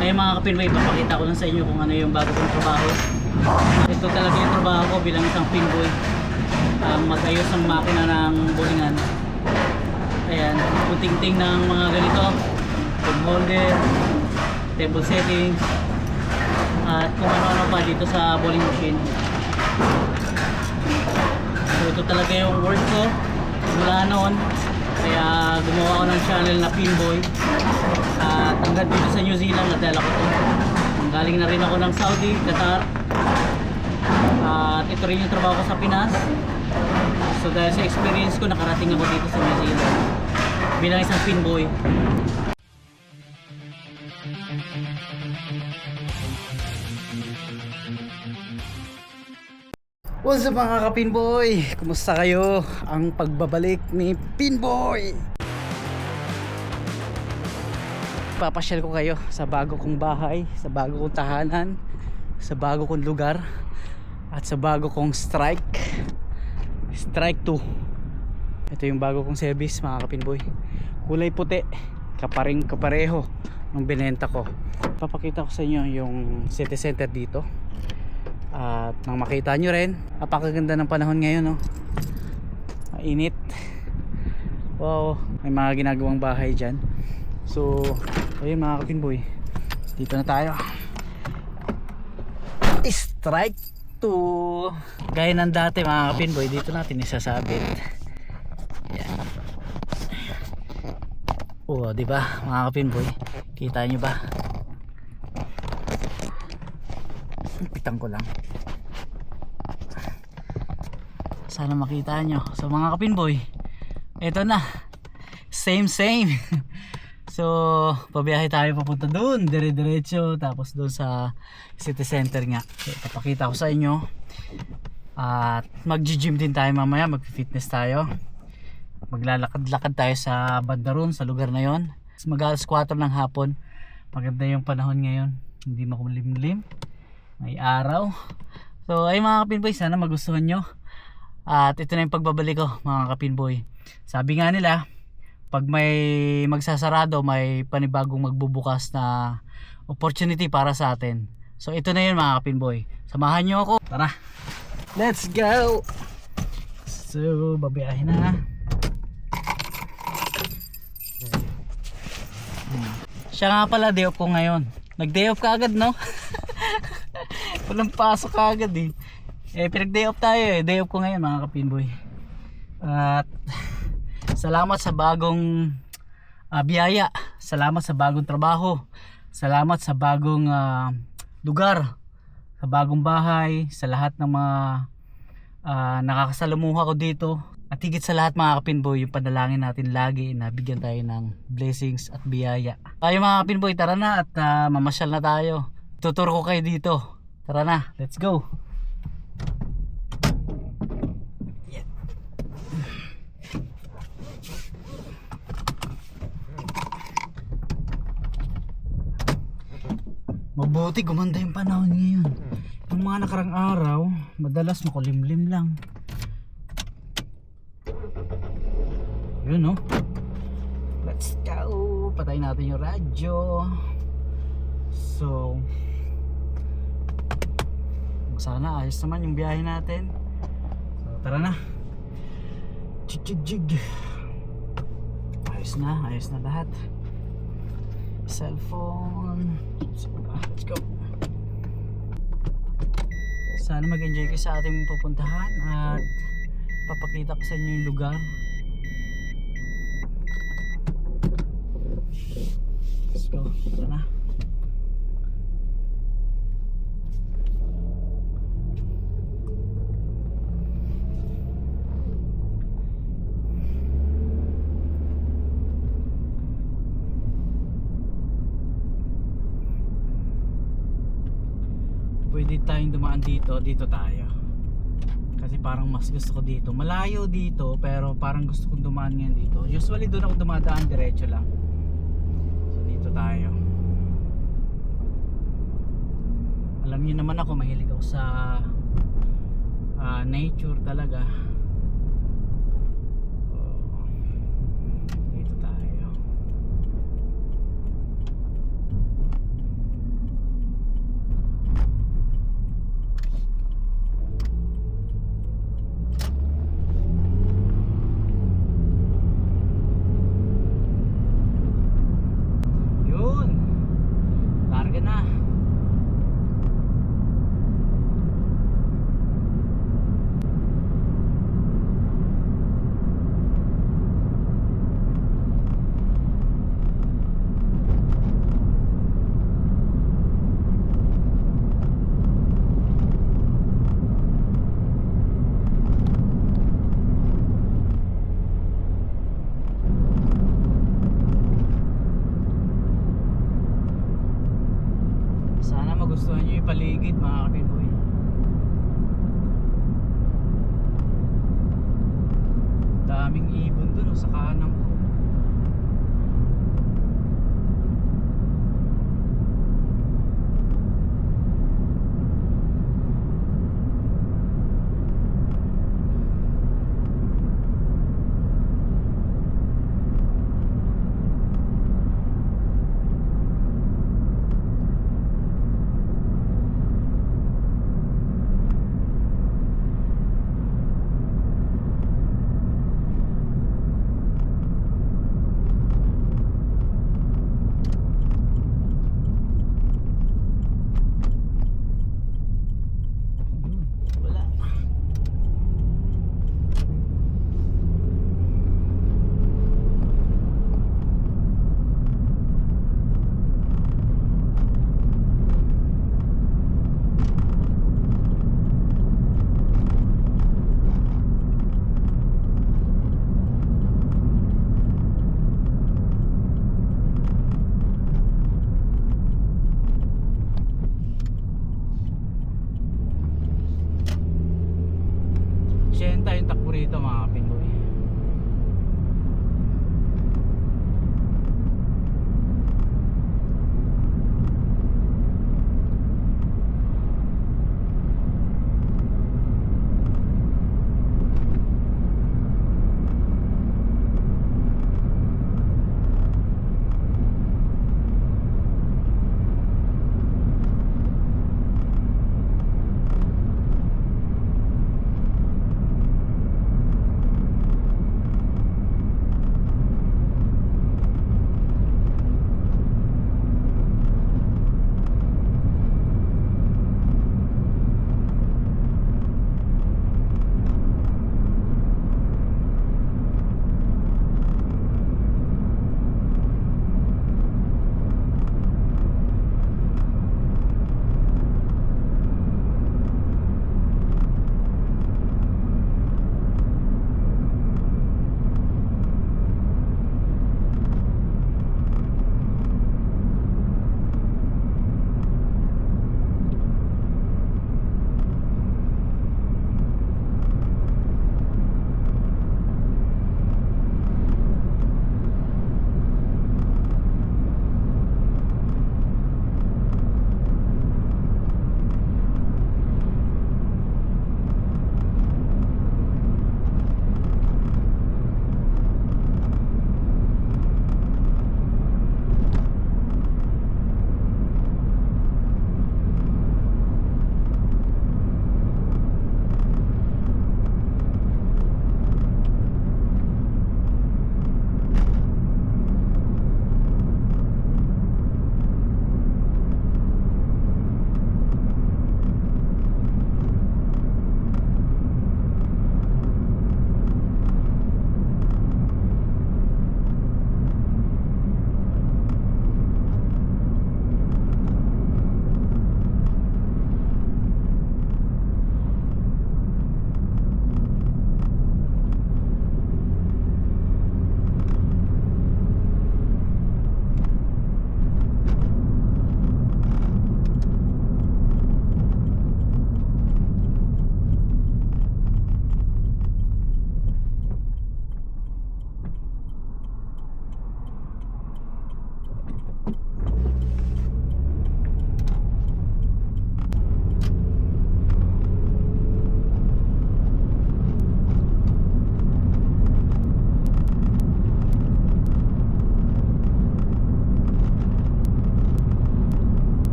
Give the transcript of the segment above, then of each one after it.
Ayun mga kapinboy, papakita ko lang sa inyo kung ano yung bago kong trabaho. Ito talaga yung trabaho ko bilang isang pinboy. Mag-ayos ng makina ng bulingan. Ayan, puting-ting ng mga ganito, tube holder, table settings, at kung ano-ano pa dito sa bowling machine. So ito talaga yung work ko mula noon. Kaya gumawa ko ng channel na Pinboy. At hanggang dito sa New Zealand, nadala ko to. Galing na rin ako ng Saudi, Qatar. At ito rin yung trabaho ko sa Pinas. So dahil sa experience ko, nakarating ako dito sa New Zealand bilang isang Pinboy. What's up mga ka-Pinboy? Kumusta kayo? Ang pagbabalik ni Pinboy! Papasyal ko kayo sa bago kong bahay, sa bago kong tahanan, sa bago kong lugar, at sa bago kong Strike 2. Ito yung bago kong service mga ka-Pinboy. Kulay puti, kapareho ng binenta ko. Papakita ko sa inyo yung city center dito. At nang makita nyo rin, napakaganda ng panahon ngayon, no? Mainit. Wow, may mga ginagawang bahay dyan. So ayun mga ka-Pinboy, dito na tayo. Strike 2. Gaya ng dati mga ka-Pinboy, dito natin isasabit. Yan. Oh, di ba mga ka-Pinboy? Kita nyo ba? Pitang ko lang. Sana makita nyo. So mga ka-Pinboy, eto na. Same. So pabiyahe tayo papunta doon, dire-diretso, tapos doon sa city center nga. So, papakita ko sa inyo. At mag-gym din tayo mamaya, mag-fitness tayo. Maglalakad-lakad tayo sa banda roon, sa lugar na yon. Mag-alas 4 ng hapon. Maganda yung panahon ngayon, hindi makulimlim, may araw. So ay mga ka-Pinboy, sana magustuhan nyo. At ito na yung pagbabalik ko mga ka-Pinboy. Sabi nga nila, pag may magsasarado, may panibagong magbubukas na opportunity para sa atin. So ito na yun mga ka-Pinboy. Samahan nyo ako. Tara, let's go. So babiyahin na. Siya nga pala, day off ko ngayon. Nag-day off ka agad, no? Walang pasok ka agad eh. Pinag-day off tayo eh. Day off ko ngayon mga ka-Pinboy. At salamat sa bagong biyaya. Salamat sa bagong trabaho. Salamat sa bagong lugar. Sa bagong bahay. Sa lahat ng mga nakakasalamuha ko dito. At higit sa lahat mga ka-Pinboy, yung panalangin natin lagi na bigyan tayo ng blessings at biyaya. Tayo mga ka-Pinboy, tara na at mamasyal na tayo. Tuturo ko kayo dito. Tara na, let's go. Yeah. Mabuti gumanda yung panahon ngayon. Yung mga nakarang araw, madalas makulimlim lang. Yun, no? Let's go. Patayin natin yung radyo. So sana ayos naman yung biyahe natin. So tara na. Jig. Ayos na lahat. Cellphone. So, let's go. Sana mag-enjoy kayo sa ating pupuntahan at papakita ko sa inyo yung lugar. Let's go. Tara na. Pwede tayong dumaan dito tayo. Kasi parang mas gusto ko dito. Malayo dito pero parang gusto kong dumaan ngayon dito. Usually doon ako dumadaan, diretso lang. So dito tayo. Alam niyo naman ako, mahilig ako sa nature talaga. Dito tayo. magustuhan nyo yung paligid mga kapinboy. Daming ibon dun sa kanan ko.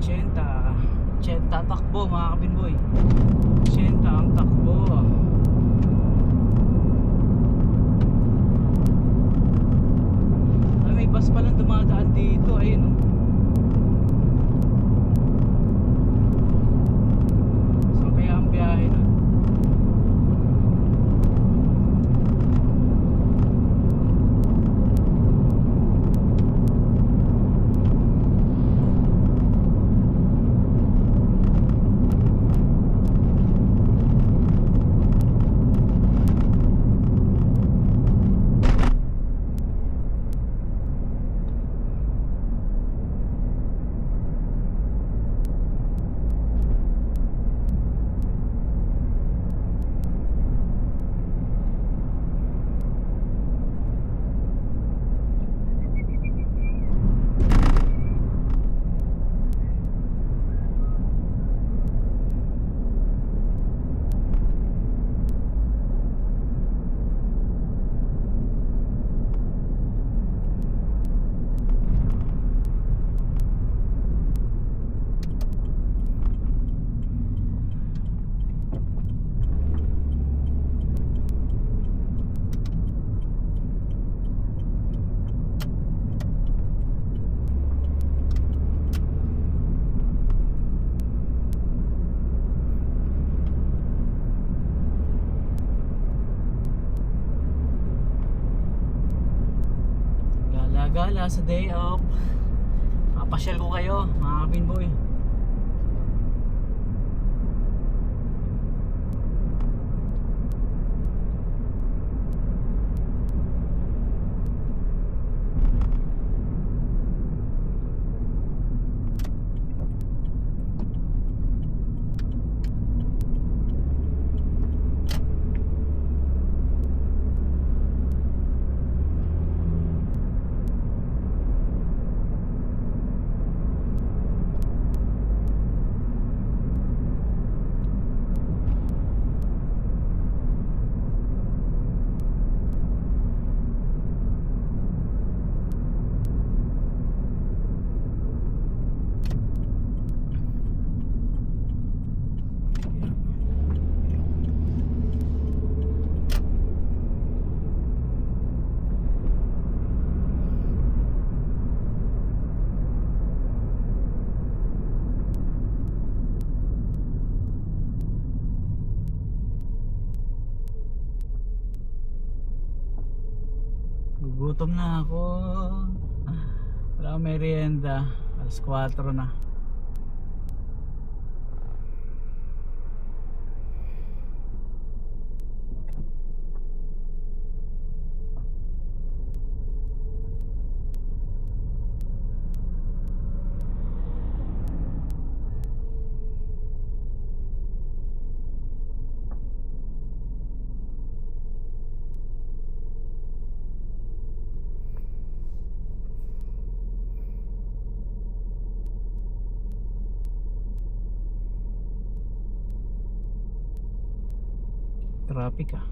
80 takbo mga kapinboy. 80 ang takbo. Ay, may bus palang dumadaan dito. Ayun oh. Saan kaya ang biyahe nun? Gala sa day off. Papasyal ko kayo mga kapinboy. Gugutom na ako. Wala akong merienda. Alas 4 na. Traffic ah.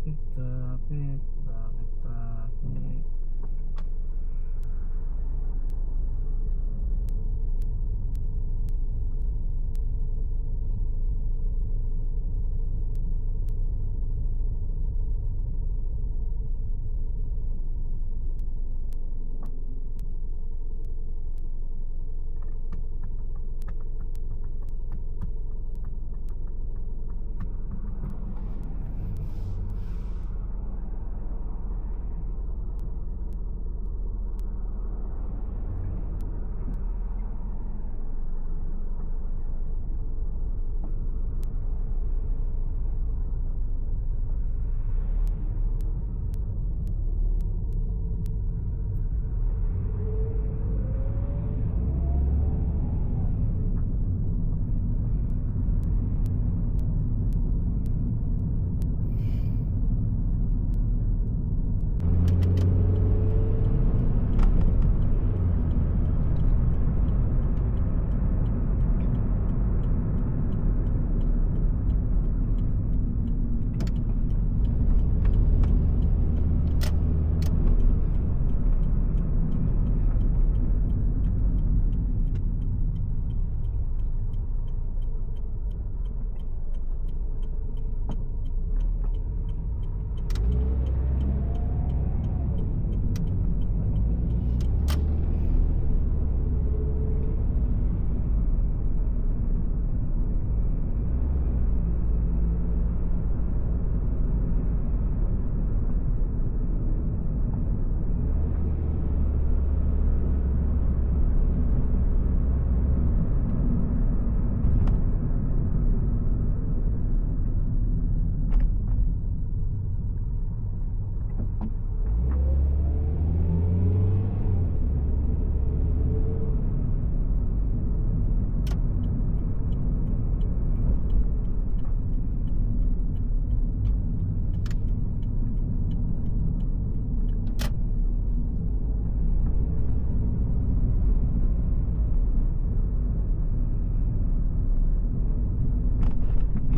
Traffic, traffic, traffic, traffic.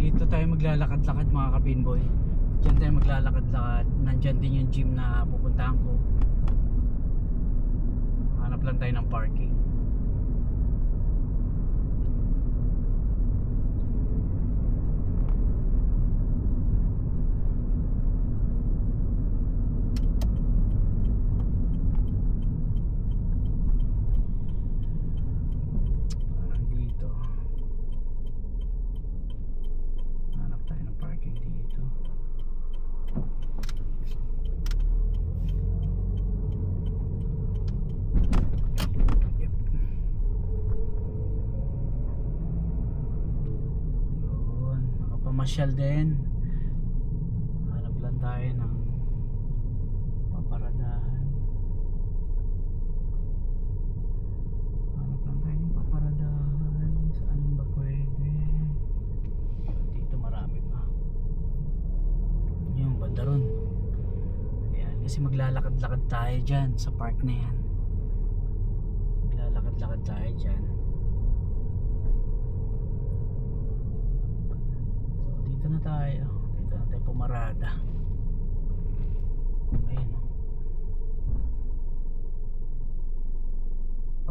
Dito tayo maglalakad-lakad mga kapinboy. Diyan tayo maglalakad-lakad. Nandyan din yung gym na pupuntahan ko. Hanap lang tayo ng parking. Parang dito. Hanap tayo ng parking dito. Yep. Yun, nakapamasyal din. Hanap lang tayo ng paparadahan. Hanap lang tayo ng paparadahan. Saan ba pwede? Dito marami pa. Yung banda ron. Ayan, kasi maglalakad-lakad tayo dyan sa park na yan. Maglalakad-lakad tayo dyan. So dito na tayo. Dito na tayo pumarada. Ayan o.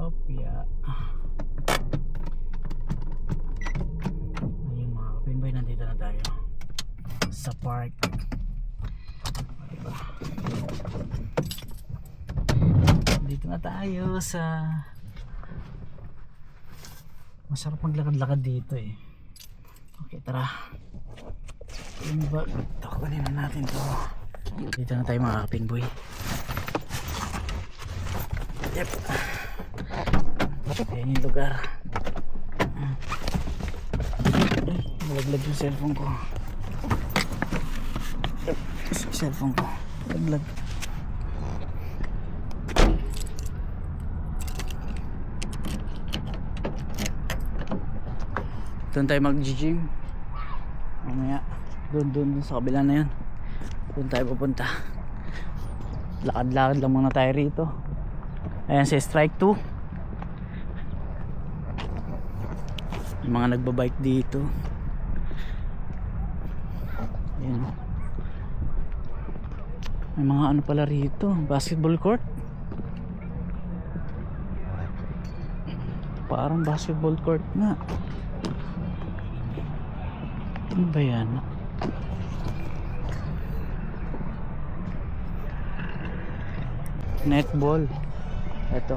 Opya. Ayun mga kapinboy, nandito na tayo sa park. Diba? Dito na tayo sa... Masarap maglakad-lakad dito eh. Okay, tara. Yung bag, kunin na natin to. Dito na tayo mga kapinboy. Yep. Ayan yung lugar. Malaglag yung cellphone ko. Cellphone ko. Malaglag. Doon tayo mag-gym. Mamaya. Doon sa kabila na yun. Doon tayo pupunta. Lakad-lakad lang muna tayo rito. Ayan si Strike 2. Yung mga nagbabike dito. Ayan. May mga ano pala rito, basketball court. Parang basketball court nga. Ano ba yan? Netball. Ito.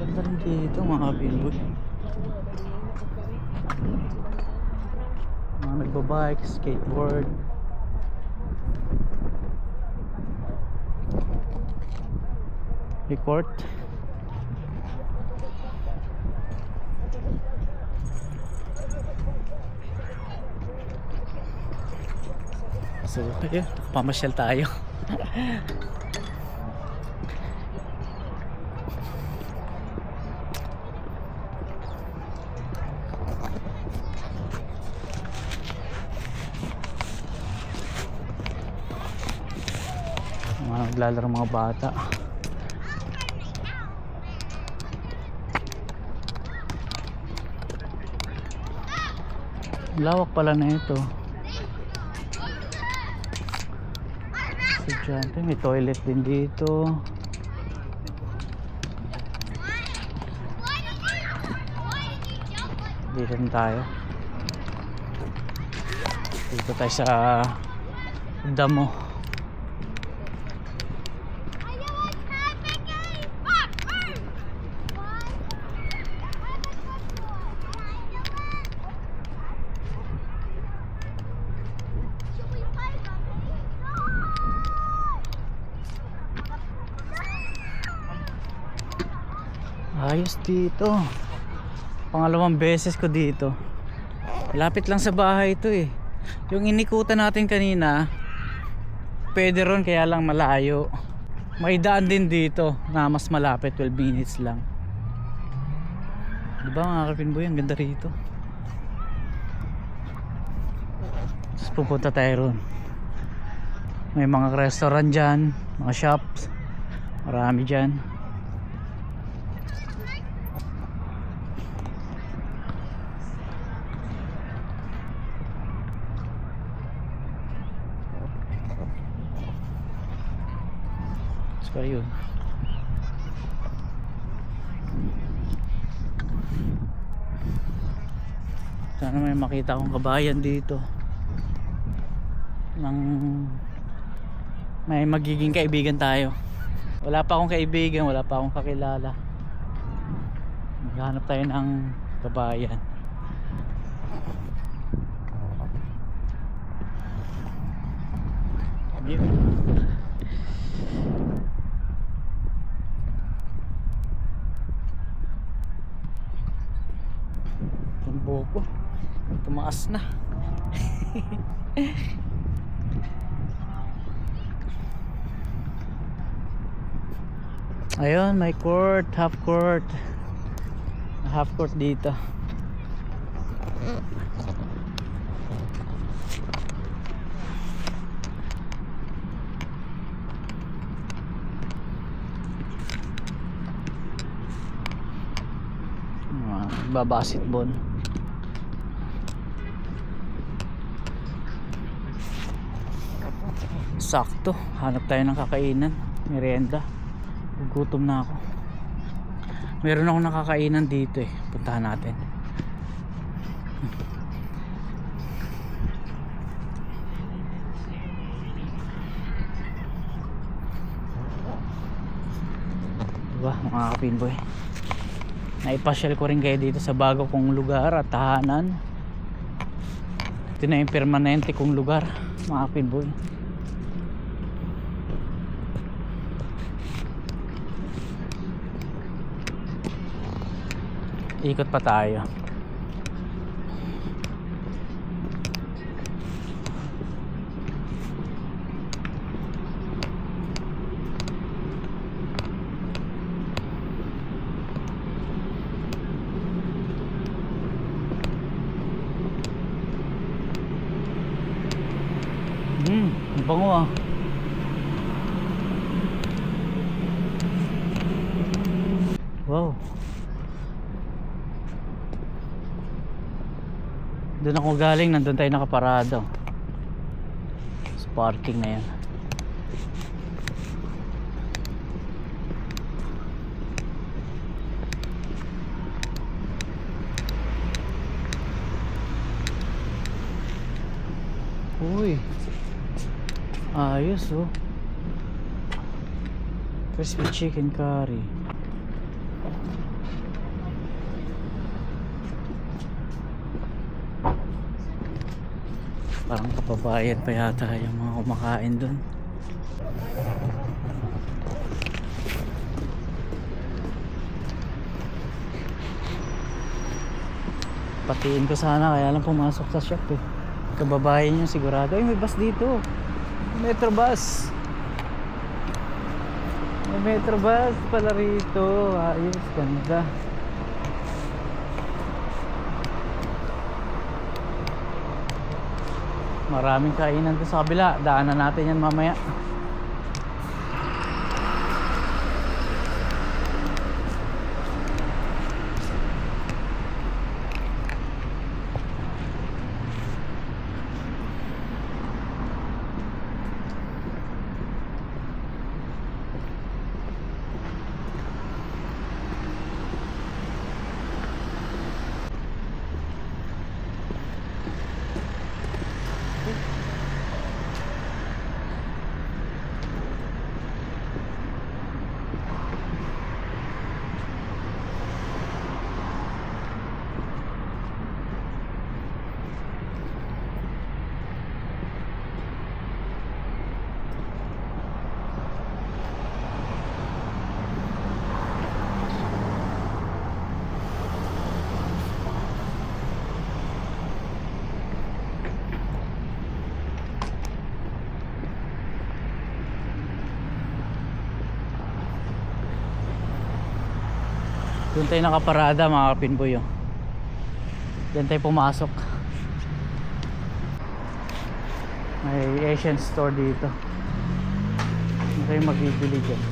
Ganda rin dito mga kapinboy. Mga nagbabike, skateboard. May court. So, ayun, pamasyal tayo. Mga naglalaro mga bata. Lawak pala na ito. Estudyante, may toilet din dito. Dito na tayo. Dito tayo sa damo. Ayos dito. Pangalawang beses ko dito. Lapit lang sa bahay ito eh. Yung inikutan natin kanina, pwede ron kaya lang malayo. May daan din dito na mas malapit, 12 minutes lang. Diba mga kapinboy, ang ganda rito. Tapos pupunta tayo ron. May mga restaurant dyan, mga shops. Marami dyan. So ayun. Sana may makita akong kabayan dito nang may magiging kaibigan tayo. Wala pa akong kaibigan, wala pa akong kakilala. Maghanap tayo ng kabayan. Yun. Boko tumaas na. Ayun, may court, half court dito. Basketball. Sakto, hanap tayo ng kakainan, merienda. Gutom na ako. Meron akong nakakainan dito eh. Puntahan natin. Diba mga kapinboy, naipasyal ko rin kayo dito sa bago kong lugar at tahanan. Ito na yung permanente kong lugar mga kapinboy. Ikot pa tayo. Ang bango ah. Wow. Doon ako galing, nandun tayo nakaparado sa parking na yan. Uy, ayos oh. Crispy chicken curry. Parang kapabayan pa yata yung mga kumakain dun. Patiin ko sana, kaya lang pumasok sa shop eh. Kababayan yung sigurado. Ay, may bus dito. Metro bus. May metro bus pala rito. Ayos, ganda. Maraming kainan doon sa kabila. Daanan natin yan mamaya. Doon tayo nakaparada mga kapinboy oh. Diyan tayo pumasok. May Asian store dito. Hindi tayo magbibili dyan.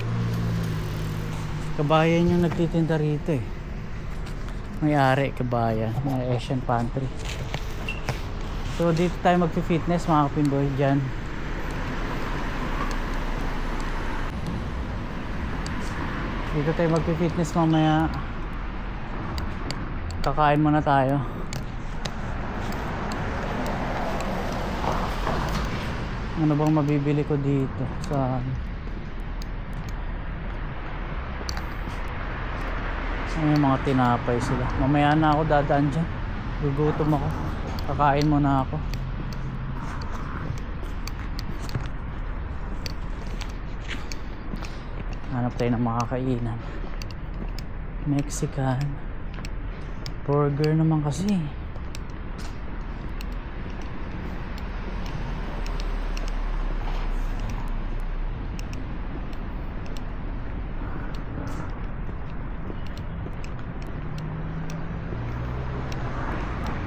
Kabayan yung nagtitinda rito eh. May-ari kabayan. May Asian pantry. So dito tayo magpi-fitness mga kapinboy dyan. Dito tayo magpi-fitness mamaya. Kakain muna tayo. Ano bang mabibili ko dito sa may mga tinapay sila. Mamaya na ako dadaan dyan. Gugutom ako. Kakain muna ako. Hanap tayo ng makakainan. Mexican burger naman kasi.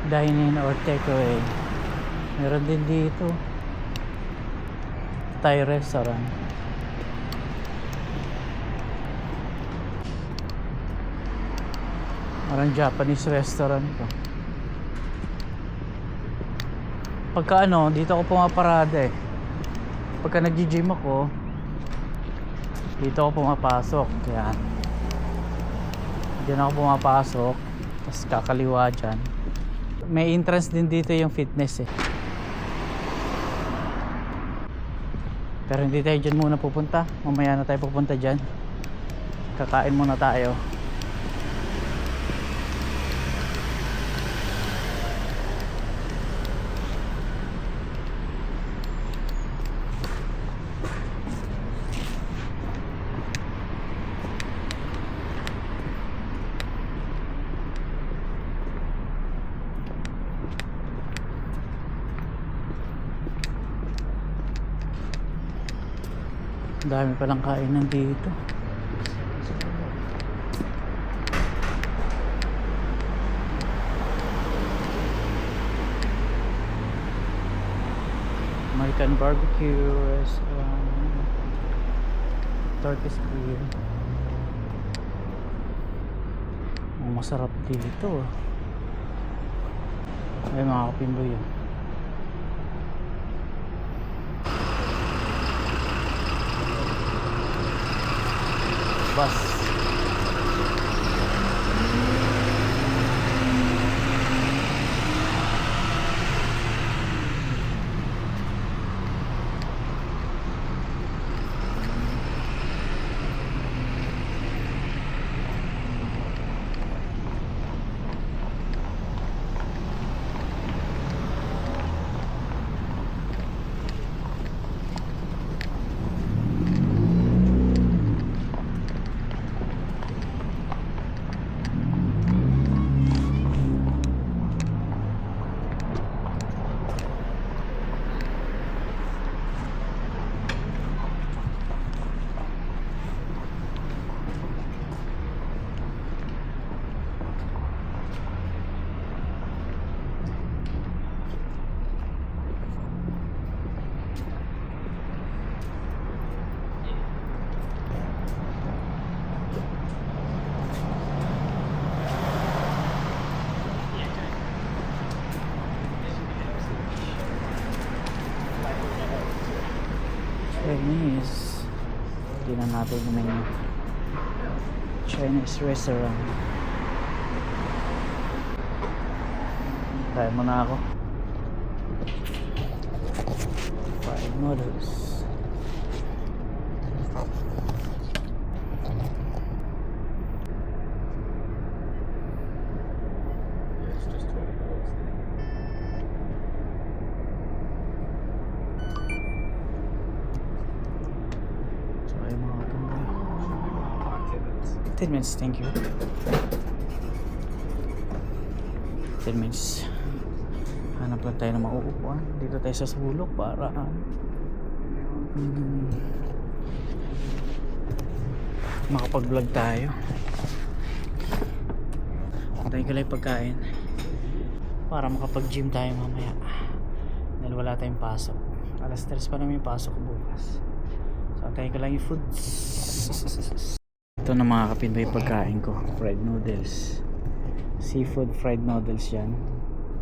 Dine-in or takeaway. Meron din dito Thai restaurant. Parang Japanese restaurant ko. Pagka ano, dito ako pumaparada eh. Pagka nag-gym ako, dito ako pumapasok. Yan. Diyan ako pumapasok. Tapos kakaliwa dyan. May entrance din dito yung fitness eh. Pero hindi tayo dyan muna pupunta. Mamaya na tayo pupunta dyan. Kakain muna tayo. Dami palang kainan dito. American barbecue restaurant, Turkish grill. Masarap dito. Ay mga kapinboy yun. Bus. Chinese. Tingnan natin yung menu. Chinese restaurant. Try mo na ako. Fried noodles. So ay mga kapinboy. 10 minutes, thank you. 10 minutes. Hanap lang tayo ng mauupuan. Dito tayo sa sulok para makapag-vlog tayo. Antayin ko lang yung pagkain para makapag-gym tayo mamaya dahil wala tayong pasok. Alas 3 pa naman yung pasok bukas. So antayin ko lang yung foods. Ito na mga kapinboy pagkain ko. Fried noodles. Seafood fried noodles yan.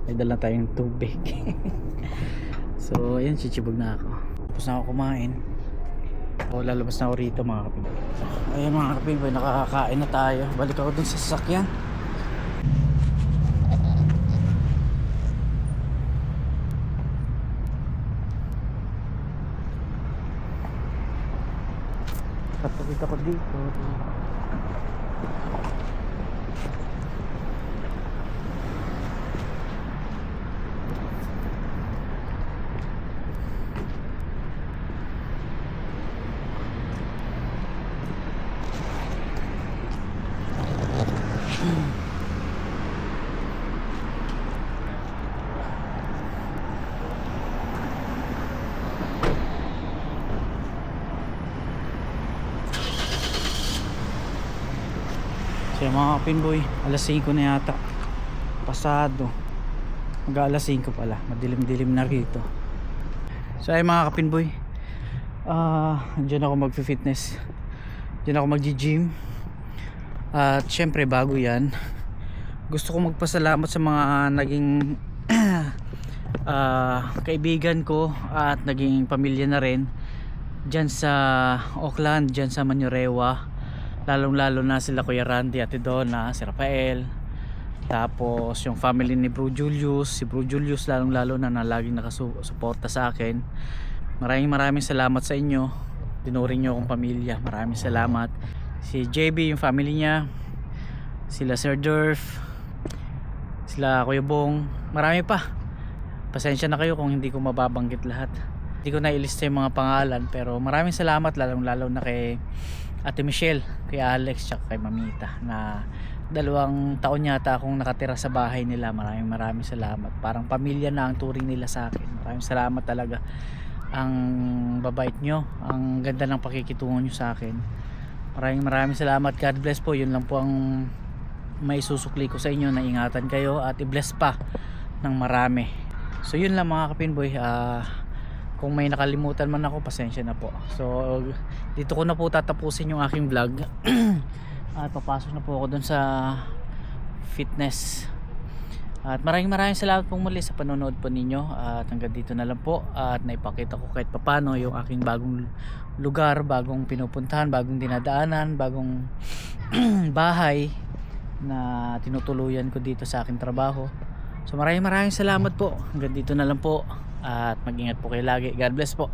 May dala tayong tubig. So ayan, chichibog na ako. Tapos na ako kumain. O lalabas na ako rito mga kapinboy. Ayan mga kapinboy, nakakakain na tayo. Balik ako dun sa sasakyan. Katapit ako dito. So mga kapinboy, alas 5 na yata. Pasado. Mag-alas 5 pala. Madilim-dilim na rito. So ay mga kapinboy, dyan ako mag-fitness. Dyan ako mag-gym. At syempre bago yan, gusto ko magpasalamat sa mga naging kaibigan ko at naging pamilya na rin dyan sa Auckland, dyan sa Manurewa. Lalong lalo na sila Kuya Randy, Ate Donna, si Rafael, tapos yung family ni Bro Julius, si Bro Julius lalong lalo na laging nakasuporta sa akin. Maraming salamat sa inyo, tinuring nyo akong pamilya. Maraming salamat. Si JB, yung family niya, sila Sir Durf, sila Kuya Bong, marami pa. Pasensya na kayo kung hindi ko mababanggit lahat. Hindi ko na ilista yung mga pangalan, pero maraming salamat lalong lalo na kay Ate Michelle, kay Alex, tsaka kay Mamita na 2 taon yata akong nakatira sa bahay nila. Maraming salamat. Parang pamilya na ang turing nila sa akin. Maraming salamat talaga. Ang babait nyo, ang ganda ng pakikitungo nyo sa akin. Maraming salamat. God bless po. Yun lang po ang may susukli ko sa inyo, na ingatan kayo at i-bless pa ng marami. So yun lang mga kapinboy. Kung may nakalimutan man ako, pasensya na po. So dito ko na po tatapusin yung aking vlog. At papasok na po ako dun sa fitness. At maraming salamat pong muli sa panonood po ninyo, at hanggang dito na lang po, at naipakita ko kahit papano yung aking bagong lugar, bagong pinupuntahan, bagong dinadaanan, bagong bahay na tinutuluyan ko dito sa aking trabaho. So maraming salamat po, hanggang dito na lang po, at mag-ingat po kayo lagi. God bless po.